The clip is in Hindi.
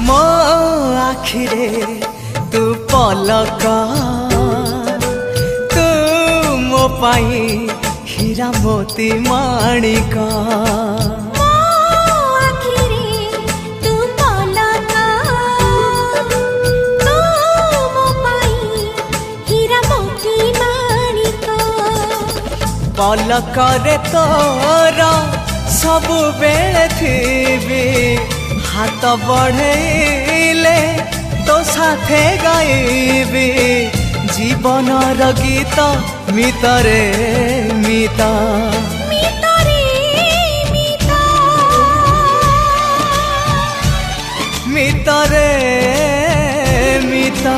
मो आखिरे तू पलक तू मो पाई हीरा मोती माणिक पलकरे तोर सबु बेले थी हाथ बढ़ेले तो साथे गाइबी जीवन गीत मितरे मिता मितरे मिता।